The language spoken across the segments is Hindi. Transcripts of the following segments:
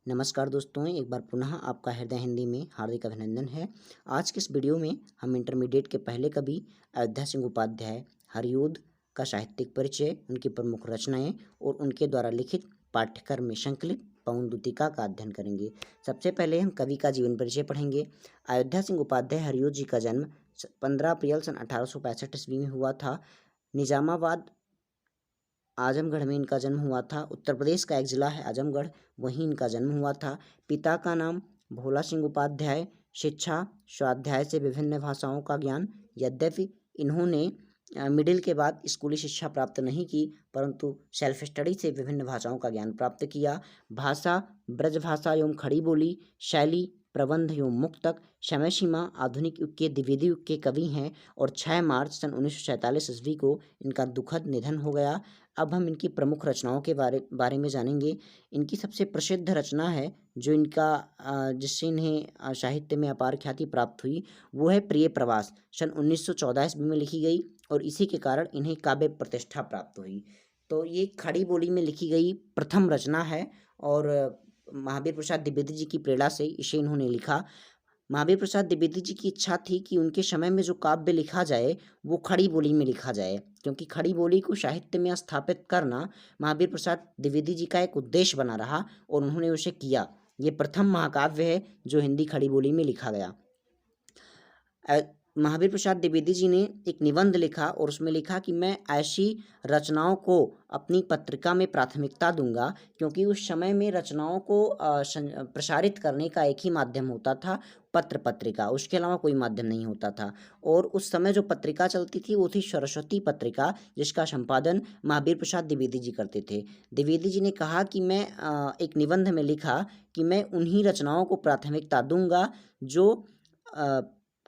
नमस्कार दोस्तों, एक बार पुनः आपका हृदय हिंदी में हार्दिक अभिनंदन है। आज के इस वीडियो में हम इंटरमीडिएट के पहले कवि अयोध्या सिंह उपाध्याय हरिओद का साहित्यिक परिचय, उनकी प्रमुख रचनाएं और उनके द्वारा लिखित पाठ्यक्रम में संकलित पवन दूतिका का अध्ययन करेंगे। सबसे पहले हम कवि का जीवन परिचय पढ़ेंगे। अयोध्या सिंह उपाध्याय हरिओद जी का जन्म 15 अप्रैल सन 1865 ईस्वी में हुआ था। निजामाबाद आजमगढ़ में इनका जन्म हुआ था। उत्तर प्रदेश का एक ज़िला है आजमगढ़, वहीं इनका जन्म हुआ था। पिता का नाम भोला सिंह उपाध्याय। शिक्षा स्वाध्याय से विभिन्न भाषाओं का ज्ञान। यद्यपि इन्होंने मिडिल के बाद स्कूली शिक्षा प्राप्त नहीं की, परंतु सेल्फ स्टडी से विभिन्न भाषाओं का ज्ञान प्राप्त किया। भाषा ब्रज भाषा एवं खड़ी बोली, शैली प्रबंध एवं मुक्तक, समय सीमा आधुनिक युग के द्विवेदी युग के कवि हैं और 6 मार्च सन 1947 ईस्वी को इनका दुखद निधन हो गया। अब हम इनकी प्रमुख रचनाओं के बारे में जानेंगे। इनकी सबसे प्रसिद्ध रचना है जो जिससे इन्हें साहित्य में अपार ख्याति प्राप्त हुई, वो है प्रिय प्रवास। सन 1914 ईस्वी में लिखी गई और इसी के कारण इन्हें काव्य प्रतिष्ठा प्राप्त हुई। तो ये खड़ी बोली में लिखी गई प्रथम रचना है और महावीर प्रसाद द्विवेदी जी की प्रेरणा से इसे इन्होंने लिखा। महावीर प्रसाद द्विवेदी जी की इच्छा थी कि उनके समय में जो काव्य लिखा जाए वो खड़ी बोली में लिखा जाए, क्योंकि खड़ी बोली को साहित्य में स्थापित करना महावीर प्रसाद द्विवेदी जी का एक उद्देश्य बना रहा और उन्होंने उसे किया। ये प्रथम महाकाव्य है जो हिंदी खड़ी बोली में लिखा गया। महावीर प्रसाद द्विवेदी जी ने एक निबंध लिखा और उसमें लिखा कि मैं ऐसी रचनाओं को अपनी पत्रिका में प्राथमिकता दूंगा, क्योंकि उस समय में रचनाओं को प्रसारित करने का एक ही माध्यम होता था, पत्र पत्रिका, उसके अलावा कोई माध्यम नहीं होता था। और उस समय जो पत्रिका चलती थी वो थी सरस्वती पत्रिका, जिसका संपादन महावीर प्रसाद द्विवेदी जी करते थे। द्विवेदी जी ने कहा कि मैं एक निबंध में लिखा कि मैं उन्हीं रचनाओं को प्राथमिकता दूंगा जो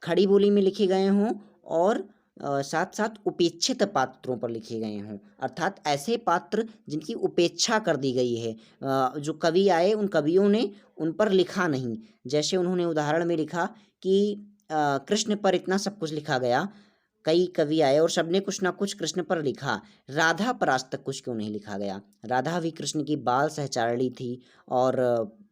खड़ी बोली में लिखे गए हों और साथ साथ उपेक्षित पात्रों पर लिखे गए हों, अर्थात ऐसे पात्र जिनकी उपेक्षा कर दी गई है। जो कवि आए उन कवियों ने उन पर लिखा नहीं। जैसे उन्होंने उदाहरण में लिखा कि कृष्ण पर इतना सब कुछ लिखा गया, कई कवि आए और सबने कुछ ना कुछ कृष्ण पर लिखा, राधा पर आज तक कुछ क्यों नहीं लिखा गया। राधा भी कृष्ण की बाल सहचारिणी थी और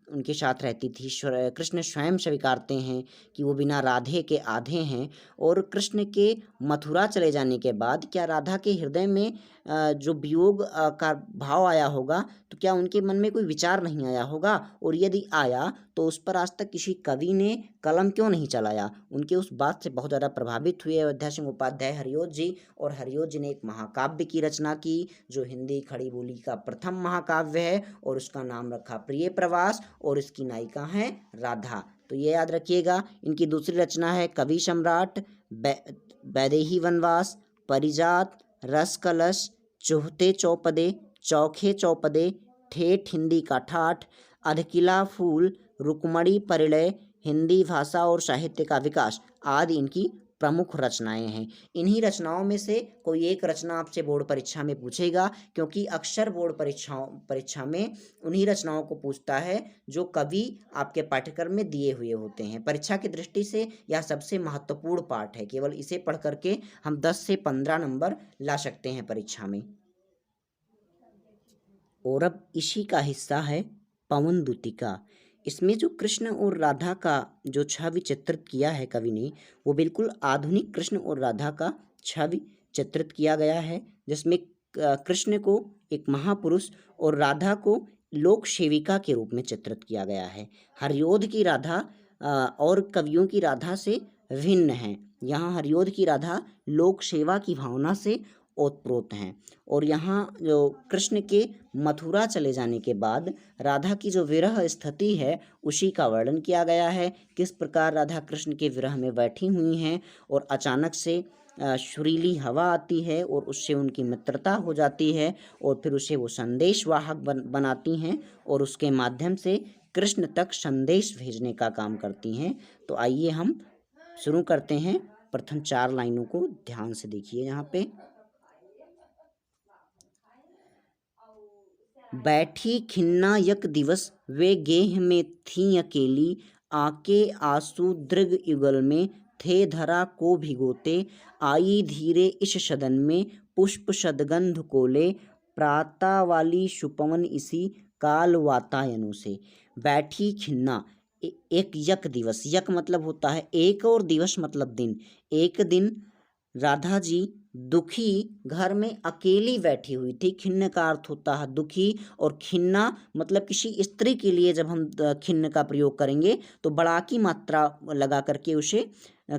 उनके साथ रहती थी। कृष्ण स्वयं स्वीकारते हैं कि वो बिना राधे के आधे हैं। और कृष्ण के मथुरा चले जाने के बाद क्या राधा के हृदय में जो वियोग का भाव आया होगा, तो क्या उनके मन में कोई विचार नहीं आया होगा, और यदि आया तो उस पर आज तक किसी कवि ने कलम क्यों नहीं चलाया। उनके उस बात से बहुत ज़्यादा प्रभावित हुए अयोध्या सिंह उपाध्याय हरिओद जी, और हरिओद जी ने एक महाकाव्य की रचना की जो हिंदी खड़ी बोली का प्रथम महाकाव्य है और उसका नाम रखा प्रिय प्रवास, और इसकी नायिका हैं राधा। तो ये याद रखिएगा। इनकी दूसरी रचना है कवि सम्राट, वैदेही वनवास, परिजात, रस कलश, चौहते चौपदे, चौखे चौपदे, ठेठ हिंदी का ठाठ, अधकिला फूल, रुक्मणी परिणय, हिंदी भाषा और साहित्य का विकास आदि इनकी प्रमुख रचनाएं हैं। इन्हीं रचनाओं में से कोई एक रचना आपसे बोर्ड परीक्षा में पूछेगा, क्योंकि अक्सर बोर्ड परीक्षा में उन्हीं रचनाओं को पूछता है जो कवि आपके पाठ्यक्रम में दिए हुए होते हैं। परीक्षा की दृष्टि से यह सबसे महत्वपूर्ण पाठ है, केवल इसे पढ़ करके हम 10 से 15 नंबर ला सकते हैं परीक्षा में। और अब इसी का हिस्सा है पवन दूतिका। इसमें जो कृष्ण और राधा का जो छवि चित्रित किया है कवि ने, वो बिल्कुल आधुनिक कृष्ण और राधा का छवि चित्रित किया गया है, जिसमें कृष्ण को एक महापुरुष और राधा को लोक सेविका के रूप में चित्रित किया गया है। हरिओद की राधा और कवियों की राधा से भिन्न है। यहाँ हरिओद की राधा लोक सेवा की भावना से ओतप्रोत हैं, और यहाँ जो कृष्ण के मथुरा चले जाने के बाद राधा की जो विरह स्थिति है उसी का वर्णन किया गया है। किस प्रकार राधा कृष्ण के विरह में बैठी हुई हैं और अचानक से सुरीली हवा आती है और उससे उनकी मित्रता हो जाती है, और फिर उसे वो संदेश वाहक बनाती हैं और उसके माध्यम से कृष्ण तक संदेश भेजने का काम करती हैं। तो आइए हम शुरू करते हैं। प्रथम 4 लाइनों को ध्यान से देखिए। यहाँ पे बैठी खिन्ना यक दिवस वे गेह में थी अकेली, आके आंसू दृग युगल में थे धरा को भिगोते, आई धीरे इस सदन में पुष्प सदगंध कोले, प्राता वाली सुपवन इसी काल वातायनों से। बैठी खिन्ना एक यक दिवस, यक मतलब होता है एक और दिवस मतलब दिन। एक दिन राधा जी दुखी घर में अकेली बैठी हुई थी। खिन्न का अर्थ होता है दुखी, और खिन्ना मतलब किसी स्त्री के लिए जब हम खिन्न का प्रयोग करेंगे तो बड़ा की मात्रा लगा करके उसे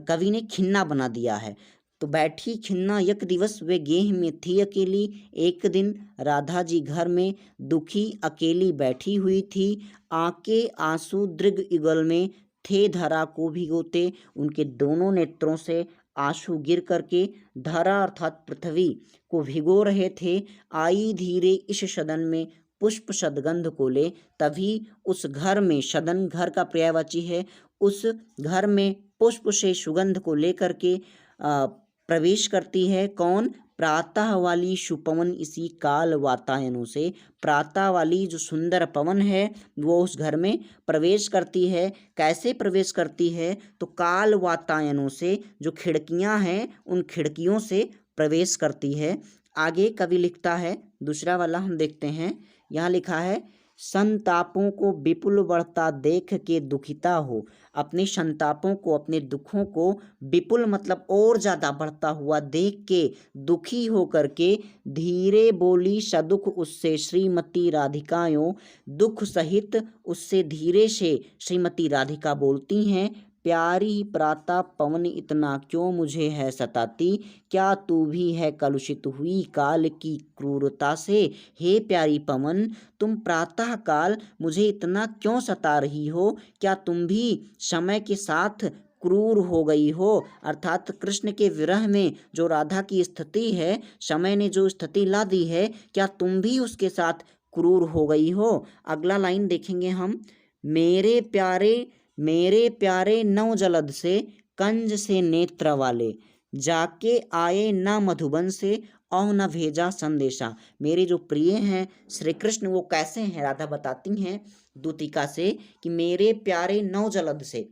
कवि ने खिन्ना बना दिया है। तो बैठी खिन्ना यक दिवस, वे गेह में थी अकेली। एक दिन राधा जी घर में दुखी अकेली बैठी हुई थी। आके आंसू दृग युगल में थे धरा को भिगोते, उनके दोनों नेत्रों से आंसू गिर करके धरा अर्थात पृथ्वी को भिगो रहे थे। आई धीरे इस सदन में पुष्प सदगंध को ले, तभी उस घर में, सदन घर का पर्यायवाची है, उस घर में पुष्प से सुगंध को लेकर के प्रवेश करती है। कौन? प्रातः वाली सुपवन इसी काल वातायनों से। प्रातः वाली जो सुंदर पवन है वो उस घर में प्रवेश करती है। कैसे प्रवेश करती है? तो काल वातायनों से, जो खिड़कियां हैं उन खिड़कियों से प्रवेश करती है। आगे कवि लिखता है, दूसरा वाला हम देखते हैं। यहाँ लिखा है, संतापों को विपुल बढ़ता देख के दुखिता हो। अपने संतापों को, अपने दुखों को विपुल मतलब और ज़्यादा बढ़ता हुआ देख के दुखी हो करके धीरे बोली सदुख उससे श्रीमती राधिकाओं। दुख सहित उससे धीरे से श्रीमती राधिका बोलती हैं, प्यारी प्रातः पवन इतना क्यों मुझे है सताती, क्या तू भी है कलुषित हुई काल की क्रूरता से। हे प्यारी पवन, तुम प्रातः काल मुझे इतना क्यों सता रही हो, क्या तुम भी समय के साथ क्रूर हो गई हो। अर्थात कृष्ण के विरह में जो राधा की स्थिति है, समय ने जो स्थिति ला दी है, क्या तुम भी उसके साथ क्रूर हो गई हो। अगला लाइन देखेंगे हम, मेरे प्यारे नव जलद से कंज से नेत्र वाले, जाके आए न मधुबन से और न भेजा संदेशा। मेरे जो प्रिय हैं श्री कृष्ण वो कैसे हैं, राधा बताती हैं दूतिका से कि मेरे प्यारे नव जलद से,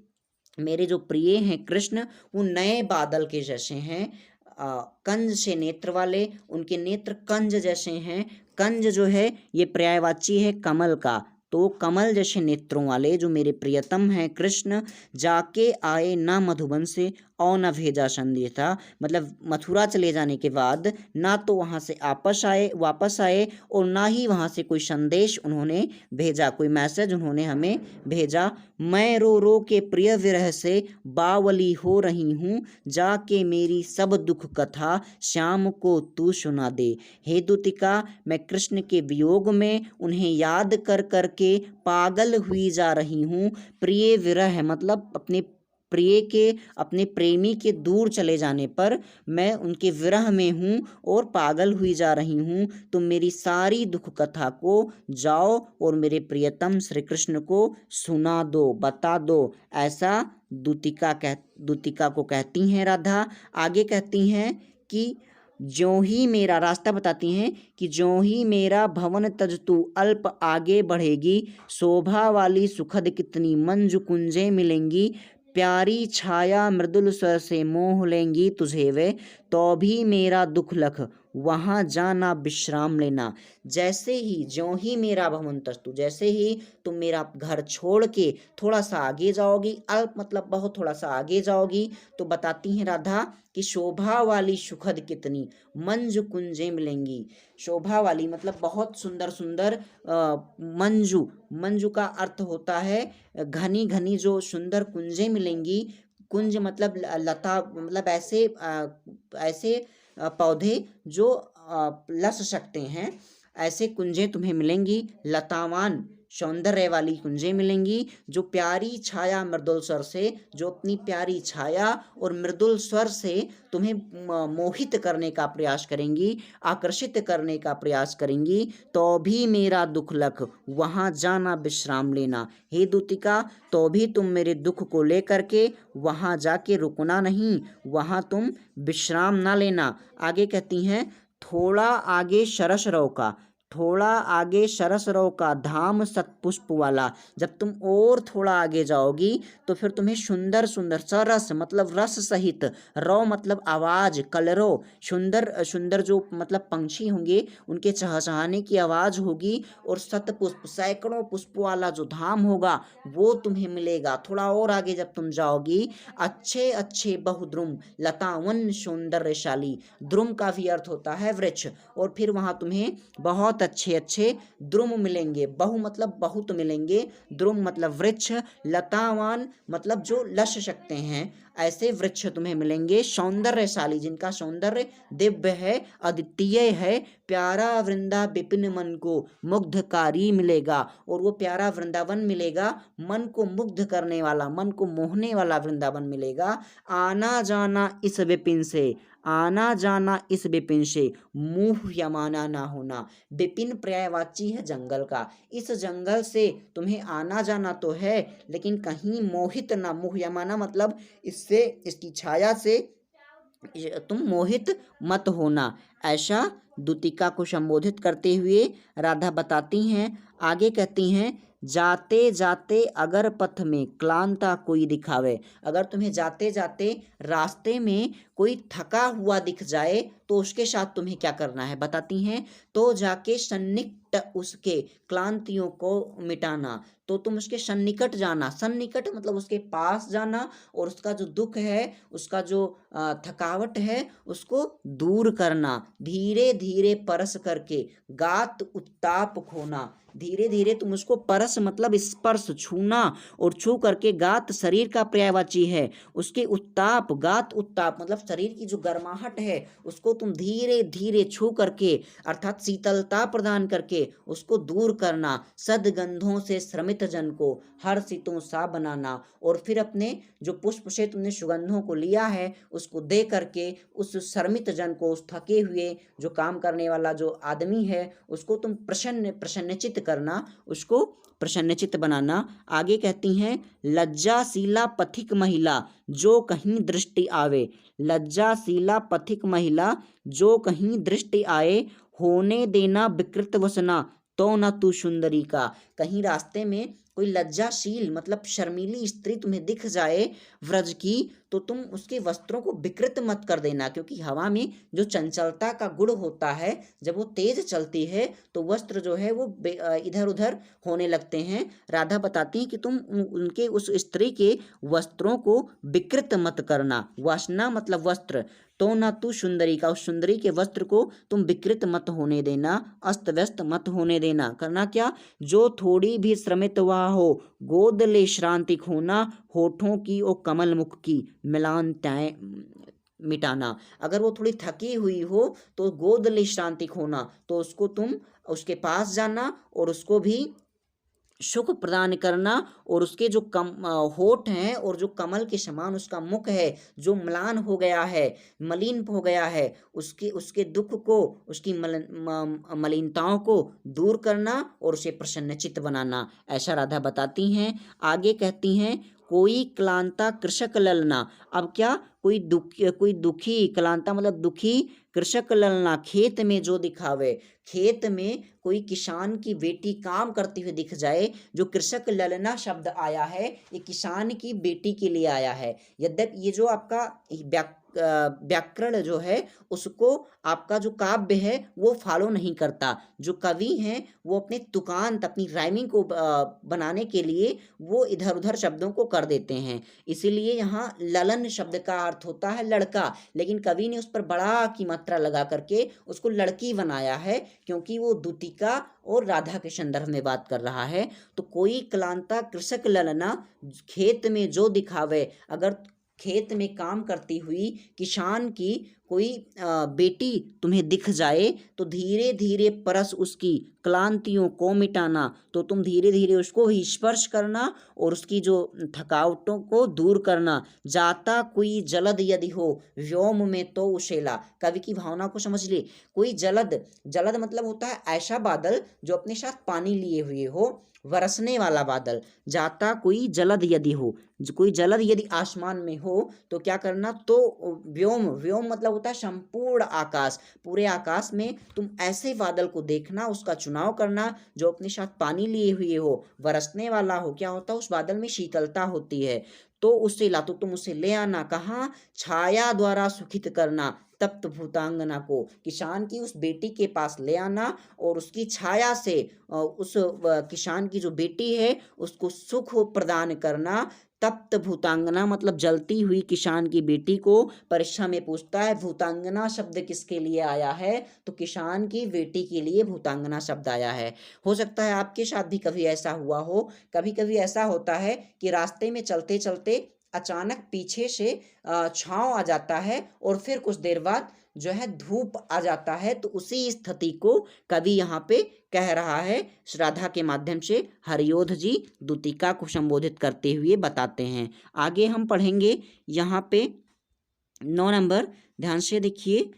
मेरे जो प्रिय हैं कृष्ण वो नए बादल के जैसे हैं। कंज से नेत्र वाले, उनके नेत्र कंज जैसे हैं। कंज जो है ये पर्यायवाची है कमल का, तो कमल जैसे नेत्रों वाले जो मेरे प्रियतम हैं कृष्ण, जाके आए ना मधुबन से और न भेजा संदेशा। मतलब मथुरा चले जाने के बाद ना तो वहाँ से वापस आए और ना ही वहाँ से कोई संदेश उन्होंने भेजा, कोई मैसेज उन्होंने हमें भेजा। मैं रो रो के प्रिय विरह से बावली हो रही हूँ, जाके मेरी सब दुख कथा श्याम को तू सुना दे। हे दूतिका, मैं कृष्ण के वियोग में उन्हें याद कर करके पागल हुई जा रही हूँ। प्रिय विरह मतलब अपने प्रिय के, अपने प्रेमी के दूर चले जाने पर मैं उनके विरह में हूँ और पागल हुई जा रही हूँ। तो मेरी सारी दुख कथा को जाओ और मेरे प्रियतम श्री कृष्ण को सुना दो, बता दो। ऐसा दूतिका को कहती हैं राधा। आगे कहती हैं कि ज्यों ही मेरा, रास्ता बताती हैं कि ज्यों ही मेरा भवन तज तू अल्प आगे बढ़ेगी, शोभा वाली सुखद कितनी मंजु कुंजें मिलेंगी, प्यारी छाया मृदुल स्वर से मोह लेंगी तुझे वे, तो भी मेरा दुख लख वहाँ जाना विश्राम लेना। जैसे ही, ज्यों ही मेरा भवन तस्तु, जैसे ही तुम मेरा घर छोड़ के थोड़ा सा आगे जाओगी, अल्प मतलब बहुत थोड़ा सा आगे जाओगी, तो बताती हैं राधा कि शोभा वाली सुखद कितनी मंजु कुंजें मिलेंगी। शोभा वाली मतलब बहुत सुंदर सुंदर मंजू का अर्थ होता है घनी घनी जो सुंदर कुंजें मिलेंगी। कुंज मतलब लता, मतलब ऐसे पौधे जो लस सकते हैं, ऐसे कुंजें तुम्हें मिलेंगी। लतावान सौंदर्य वाली कुंजें मिलेंगी जो प्यारी छाया मृदुल स्वर से, जो अपनी प्यारी छाया और मृदुल स्वर से तुम्हें मोहित करने का प्रयास करेंगी, आकर्षित करने का प्रयास करेंगी। तो भी मेरा दुख लख वहाँ जाना विश्राम लेना। हे दूतिका, तो भी तुम मेरे दुख को लेकर के वहाँ जाके रुकना नहीं, वहाँ तुम विश्राम ना लेना। आगे कहती हैं, थोड़ा आगे सरस रौका, थोड़ा आगे सरसरों का धाम सतपुष्प वाला। जब तुम और थोड़ा आगे जाओगी तो फिर तुम्हें सुंदर सुंदर, सरस मतलब रस सहित, रौ मतलब आवाज, कलरव, सुंदर सुंदर जो मतलब पंछी होंगे उनके चहचहाने की आवाज होगी, और शतपुष्प सैकड़ों पुष्प वाला जो धाम होगा वो तुम्हें मिलेगा। थोड़ा और आगे जब तुम जाओगी, अच्छे अच्छे बहुद्रुम लतावन सौंदर्यशाली, द्रुम का भी अर्थ होता है वृक्ष, और फिर वहाँ तुम्हें बहुत अच्छे अच्छे द्रुम मिलेंगे। बहु मतलब बहुत मिलेंगे, द्रुम मतलब वृक्ष, लतावान मतलब जो लस सकते हैं ऐसे वृक्ष तुम्हें मिलेंगे, सौंदर्यशाली जिनका सौंदर्य दिव्य है, अद्वितीय है, प्यारा वृंदा विपिन मन को मुग्धकारी मिलेगा, और वो प्यारा वृंदावन मिलेगा, मन को मुग्ध करने वाला, मन को मोहने वाला वृंदावन मिलेगा। आना जाना इस विपिन से, आना जाना इस विपिन से, मुँह यमाना ना होना। विपिन पर्यायवाची है जंगल का, इस जंगल से तुम्हें आना जाना तो है, लेकिन कहीं मोहित ना, मुँह यमाना मतलब इससे, इसकी छाया से तुम मोहित मत होना। ऐसा दूतिका को संबोधित करते हुए राधा बताती हैं। आगे कहती हैं, जाते जाते अगर पथ में क्लांता कोई दिखावे। अगर तुम्हें जाते जाते रास्ते में कोई थका हुआ दिख जाए तो उसके साथ तुम्हें क्या करना है बताती हैं, तो जाके सन्निकट उसके क्लांतियों को मिटाना। तो तुम उसके सन्निकट जाना, सन्निकट मतलब उसके पास जाना, और उसका जो दुख है, उसका जो थकावट है उसको दूर करना। धीरे धीरे परस करके गात उत्ताप खोना। धीरे धीरे तुम उसको परस मतलब स्पर्श, छूना, और छू करके गात शरीर का पर्यायवाची है, उसके उत्ताप, गात उत्ताप मतलब शरीर की जो गर्माहट है उसको तुम धीरे धीरे छू करके अर्थात शीतलता प्रदान करके उसको दूर करना। सदगंधों से श्रमित जन को हर्षितों सा बनाना, और फिर अपने जो पुष्प से तुमने सुगंधों को लिया है उसको दे करके उस श्रमित जन को, उस थके हुए जो काम करने वाला जो आदमी है उसको तुम प्रसन्नचित करना, उसको प्रसन्नचित बनाना। आगे कहती हैं, लज्जाशीला पथिक महिला जो कहीं दृष्टि आवे। लज्जाशीला पथिक महिला जो कहीं दृष्टि आए, होने देना विकृत वसना तो न तू सुंदरी का। कहीं रास्ते में कोई लज्जाशील मतलब शर्मीली स्त्री तुम्हें दिख जाए व्रज की, तो तुम उसके वस्त्रों को विकृत मत कर देना, क्योंकि हवा में जो चंचलता का गुण होता है जब वो तेज चलती है तो वस्त्र जो है वो इधर उधर होने लगते हैं। राधा बताती हैं कि तुम उनके उस स्त्री के वस्त्रों को विकृत मत करना। वासना मतलब वस्त्र, तो न तू सुंदरी का, उस सुंदरी के वस्त्र को तुम विकृत मत होने देना, अस्त व्यस्त मत होने देना। करना क्या, जो थोड़ी भी श्रमित हुआ हो गोद ले श्रांति खोना, होठों की और कमल मुख की मिलान तय मिटाना। अगर वो थोड़ी थकी हुई हो तो गोद ले श्रांति खोना, तो उसको तुम उसके पास जाना और उसको भी सुख प्रदान करना, और उसके जो होठ हैं और जो कमल के समान उसका मुख है जो म्लान हो गया है, मलिन हो गया है, उसके उसके दुख को, उसकी मलिनताओं को दूर करना और उसे प्रसन्नचित्त बनाना। ऐसा राधा बताती हैं। आगे कहती हैं, कोई क्लांता कृषक ललना। अब क्या, कोई दुखी, क्लांता मतलब दुखी, कृषक ललना खेत में जो दिखावे। खेत में कोई किसान की बेटी काम करती हुई दिख जाए, जो कृषक ललना शब्द आया है ये किसान की बेटी के लिए आया है। यद्यपि ये जो आपका व्याकरण जो है उसको आपका जो काव्य है वो फॉलो नहीं करता। जो कवि हैं वो अपने तुकांत, अपनी राइमिंग को बनाने के लिए वो इधर उधर शब्दों को कर देते हैं, इसीलिए यहाँ ललन शब्द का अर्थ होता है लड़का, लेकिन कवि ने उस पर बड़ा की मात्रा लगा करके उसको लड़की बनाया है, क्योंकि वो दूतिका और राधा के संदर्भ में बात कर रहा है। तो कोई क्लांता कृषक ललना, खेत में जो दिखावे। अगर खेत में काम करती हुई किसान की कोई बेटी तुम्हें दिख जाए तो धीरे धीरे परस उसकी क्लांतियों को मिटाना, तो तुम धीरे धीरे उसको ही स्पर्श करना और उसकी जो थकावटों को दूर करना। जाता कोई जलद यदि हो व्योम में तो उशेला। कवि की भावना को समझ ले। कोई जलद, जलद मतलब होता है ऐसा बादल जो अपने साथ पानी लिए हुए हो, बरसने वाला बादल। जाता कोई जलद यदि हो, कोई जलद यदि आसमान में हो तो क्या करना, तो व्योम, व्योम मतलब होता है संपूर्ण आकाश, पूरे आकाश में तुम ऐसे बादल को देखना, उसका चुनाव करना जो अपने साथ पानी लिए हुए हो, बरसने वाला हो। क्या होता है उस बादल में शीतलता होती है, तो उससे ला तो तुम उसे ले आना। कहाँ? छाया द्वारा सुखित करना तप्त भूतांगना को, किसान की उस बेटी के पास ले आना और उसकी छाया से उस किसान की जो बेटी है उसको सुख प्रदान करना। तप्त भूतांगना मतलब जलती हुई किसान की बेटी को। परीक्षा में पूछता है भूतांगना शब्द किसके लिए आया है, तो किसान की बेटी के लिए भूतांगना शब्द आया है। हो सकता है आपके साथ भी कभी ऐसा हुआ हो। कभी कभी ऐसा होता है कि रास्ते में चलते चलते अचानक पीछे से छांव आ जाता है और फिर कुछ देर बाद जो है धूप आ जाता है, तो उसी स्थिति को कवि यहाँ पे कह रहा है, श्राद्धा के माध्यम से हरियोध जी दूतिका को संबोधित करते हुए बताते हैं। आगे हम पढ़ेंगे यहाँ पे 9 नंबर, ध्यान से देखिए।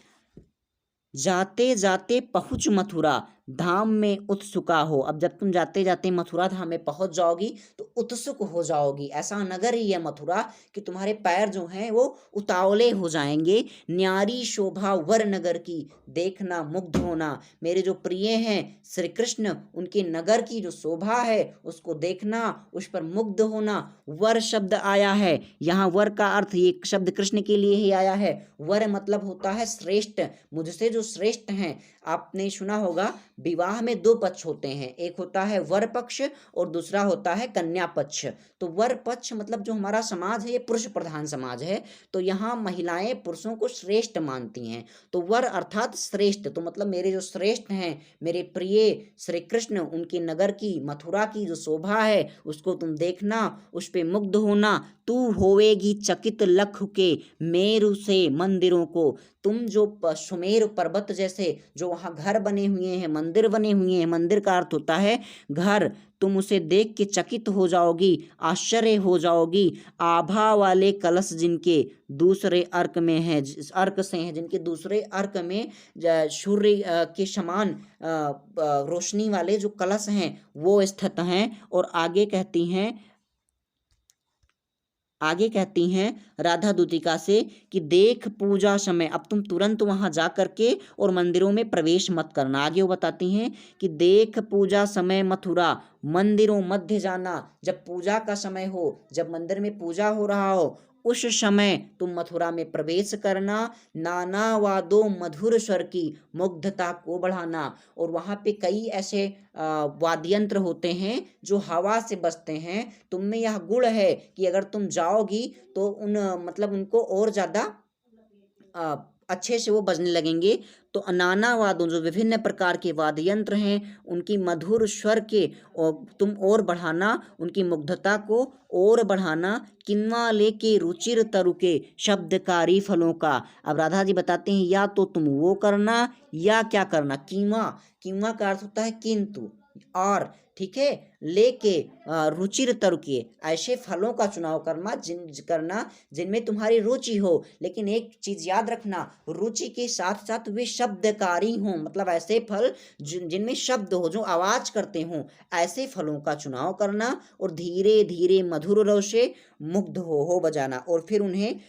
जाते जाते पहुँच मथुरा धाम में उत्सुका हो। अब जब तुम जाते जाते मथुरा धाम में पहुंच जाओगी तो उत्सुक हो जाओगी। ऐसा नगर ही है मथुरा कि तुम्हारे पैर जो हैं वो उतावले हो जाएंगे। न्यारी शोभा वर नगर की देखना मुग्ध होना। मेरे जो प्रिय हैं श्री कृष्ण, उनके नगर की जो शोभा है उसको देखना, उस पर मुग्ध होना। वर शब्द आया है यहाँ, वर का अर्थ ये शब्द कृष्ण के लिए ही आया है। वर मतलब होता है श्रेष्ठ, मुझसे जो श्रेष्ठ हैं। आपने सुना होगा विवाह में 2 पक्ष होते हैं, एक होता है वर पक्ष और दूसरा होता है कन्या पक्ष। तो वर पक्ष मतलब जो हमारा समाज है ये पुरुष प्रधान समाज है, तो यहाँ महिलाएं पुरुषों को श्रेष्ठ मानती हैं। तो वर अर्थात श्रेष्ठ, तो मतलब मेरे जो श्रेष्ठ हैं, मेरे प्रिय श्री कृष्ण, उनके नगर की मथुरा की जो शोभा है उसको तुम देखना, उस पे मुग्ध होना। तू होवेगी चकित लख के मेरु से मंदिरों को। तुम जो सुमेर पर्वत जैसे जो वहाँ घर बने हुए हैं, मंदिर बने हुए हैं, मंदिर का अर्थ होता है घर, तुम उसे देख के चकित हो जाओगी, आश्चर्य हो जाओगी। आभा वाले कलश जिनके दूसरे अर्क में हैं, अर्क से हैं, जिनके दूसरे अर्क में सूर्य के समान रोशनी वाले जो कलश हैं वो स्थित हैं। और आगे कहती हैं राधा दूतिका से कि देख पूजा समय, अब तुम तुरंत वहां जा करके और मंदिरों में प्रवेश मत करना। आगे वो बताती हैं कि देख पूजा समय मथुरा मंदिरों मध्य जाना। जब पूजा का समय हो, जब मंदिर में पूजा हो रहा हो, उस समय तुम मथुरा में प्रवेश करना। नाना वादों मधुर स्वर की मुग्धता को बढ़ाना। और वहाँ पे कई ऐसे वाद्य यंत्र होते हैं जो हवा से बजते हैं। तुम में यह गुण है कि अगर तुम जाओगी तो मतलब उनको और ज़्यादा अच्छे से वो बजने लगेंगे। तो नाना वादों जो विभिन्न प्रकार के वाद्य यंत्र हैं उनकी मधुर स्वर के और तुम और बढ़ाना, उनकी मुग्धता को और बढ़ाना। किन्वा लेके रुचिर तरु के शब्दकारी फलों का। अब राधा जी बताते हैं या तो तुम वो करना या क्या करना। किन्वा का अर्थ होता है किंतु और, ठीक है। लेके रुचिर तरु के ऐसे फलों का चुनाव करना जिनमें तुम्हारी रुचि हो। लेकिन एक चीज याद रखना, रुचि के साथ साथ वे शब्दकारी हों, मतलब ऐसे फल जिनमें शब्द हो, जो आवाज करते हों, ऐसे फलों का चुनाव करना। और धीरे धीरे मधुर रव से मुग्ध हो बजाना। और फिर उन्हें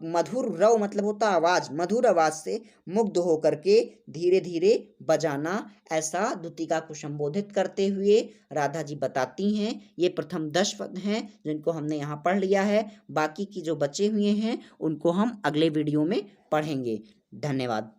मधुर रव मतलब होता आवाज, मधुर आवाज से मुग्ध हो करके धीरे धीरे बजाना। ऐसा दूतिका को संबोधित करते हुए राधा जी बताती हैं। ये प्रथम 10 पद हैं जिनको हमने यहाँ पढ़ लिया है। बाकी की जो बचे हुए हैं उनको हम अगले वीडियो में पढ़ेंगे। धन्यवाद।